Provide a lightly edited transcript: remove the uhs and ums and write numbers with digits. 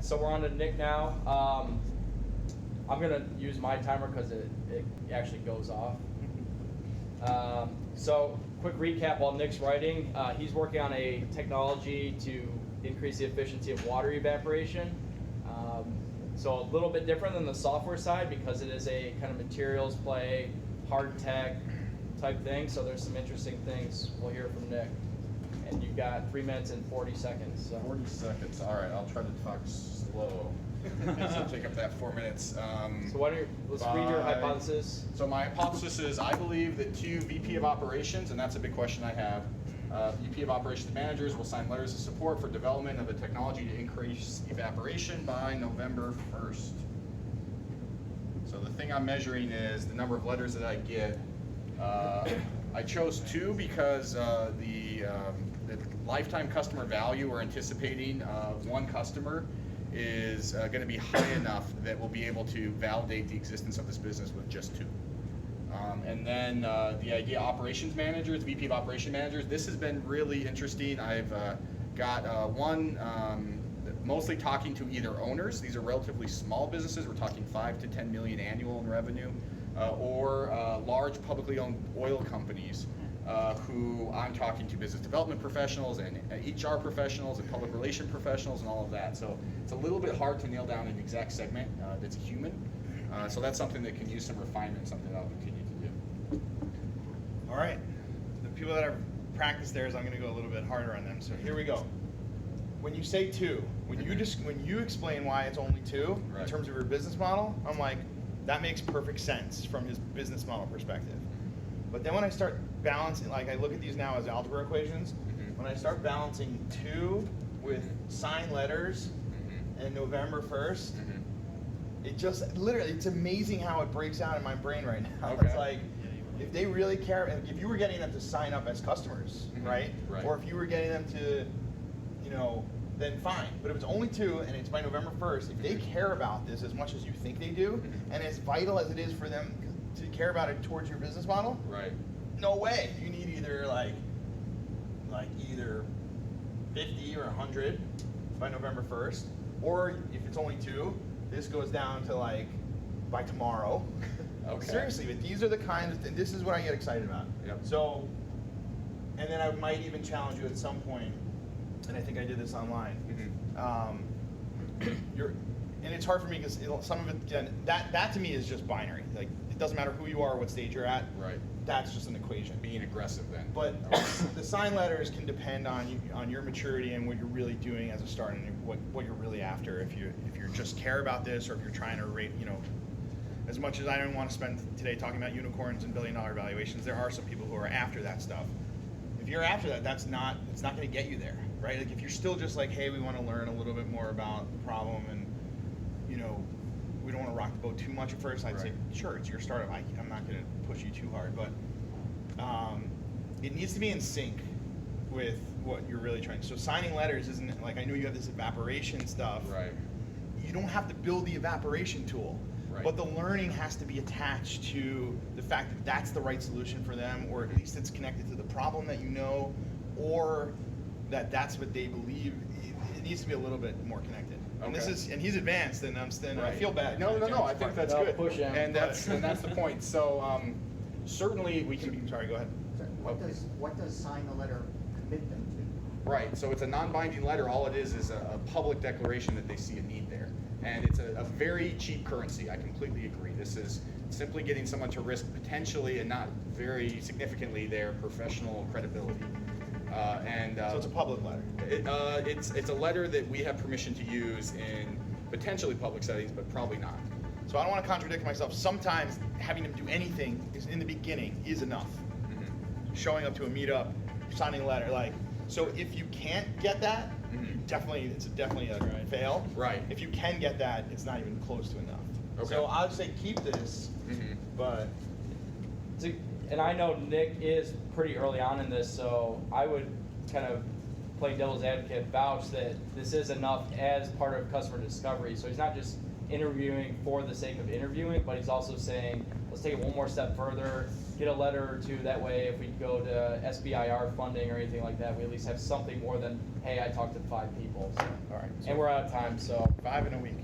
so we're on to Nick now. I'm gonna use my timer because it actually goes off. So quick recap while Nick's writing. He's working on a technology to increase the efficiency of water evaporation. So a little bit different than the software side because it is a kind of materials play, hard tech type thing. So there's some interesting things we'll hear from Nick. And you've got 3 minutes and 40 seconds. So. 40 seconds. All right, I'll try to talk slow. This will take up that 4 minutes. So let's read your hypothesis. So my hypothesis is I believe that 2 VP of Operations, and that's a big question I have, VP of Operations managers will sign letters of support for development of a technology to increase evaporation by November 1st. So the thing I'm measuring is the number of letters that I get. I chose 2 because the lifetime customer value we're anticipating of 1 customer is going to be high enough that we'll be able to validate the existence of this business with just 2. And then the idea operations managers, VP of operation managers, this has been really interesting. I've got one mostly talking to either owners, these are relatively small businesses, we're talking 5 to 10 million annual in revenue, or large publicly owned oil companies who I'm talking to business development professionals and HR professionals and public relation professionals and all of that. So it's a little bit hard to nail down an exact segment that's a human. So that's something that can use some refinement, something that I'll continue to do. All right, the people that have practiced theirs, I'm going to go a little bit harder on them. So here we go. When you say 2, when you explain why it's only 2 in terms of your business model, I'm like, that makes perfect sense from his business model perspective. But then when I start balancing, like I look at these now as algebra equations, when I start balancing 2 with signed letters and November 1st, it just literally, it's amazing how it breaks out in my brain right now. Okay. It's like, if they really care, if you were getting them to sign up as customers, right? Or if you were getting them to, then fine. But if it's only 2 and it's by November 1st, if they care about this as much as you think they do, and as vital as it is for them to care about it towards your business model, no way. You need either like either 50 or 100 by November 1st, or if it's only 2, this goes down to like by tomorrow. Okay. Seriously, but these are the kinds of, this is what I get excited about. Yep. So, and then I might even challenge you at some point, and I think I did this online. And it's hard for me because some of it, again, that to me is just binary. Like, it doesn't matter who you are, what stage you're at. That's just an equation. Being aggressive then. But the sign letters can depend on your maturity and what you're really doing as a start and what you're really after. If you just care about this, or if you're trying to rate, as much as I don't want to spend today talking about unicorns and billion-dollar valuations, there are some people who are after that stuff. If you're after that, it's not going to get you there, right? Like if you're still just like, hey, we want to learn a little bit more about the problem, and we don't want to rock the boat too much at first, I'd say, sure, it's your startup. I'm not going to push you too hard, but it needs to be in sync with what you're really trying. So signing letters isn't like, I know you have this evaporation stuff. You don't have to build the evaporation tool. But the learning has to be attached to the fact that that's the right solution for them, or at least it's connected to the problem that or that that's what they believe. It needs to be a little bit more connected. And and he's advanced, and I feel bad. No, I think that's good. Push him. And that's the point. So certainly we can. Sorry, go ahead. What does sign a letter commit them to? Right. So it's a non-binding letter. All it is a public declaration that they see a need there. And it's a very cheap currency. I completely agree. This is simply getting someone to risk potentially and not very significantly their professional credibility. So it's a public letter. It's a letter that we have permission to use in potentially public settings, but probably not. So I don't want to contradict myself. Sometimes having them do anything in the beginning is enough. Showing up to a meetup, signing a letter, so if you can't get that, it's definitely a fail. If you can get that, it's not even close to enough. So I would say keep this, but. And I know Nick is pretty early on in this, so I would kind of play devil's advocate, vouch that this is enough as part of customer discovery. So he's not just interviewing for the sake of interviewing, but he's also saying, let's take it one more step further, get a letter or two, that way if we go to SBIR funding or anything like that, we at least have something more than, hey, I talked to 5 people. So. All right. And we're out of time, so. 5 in a week.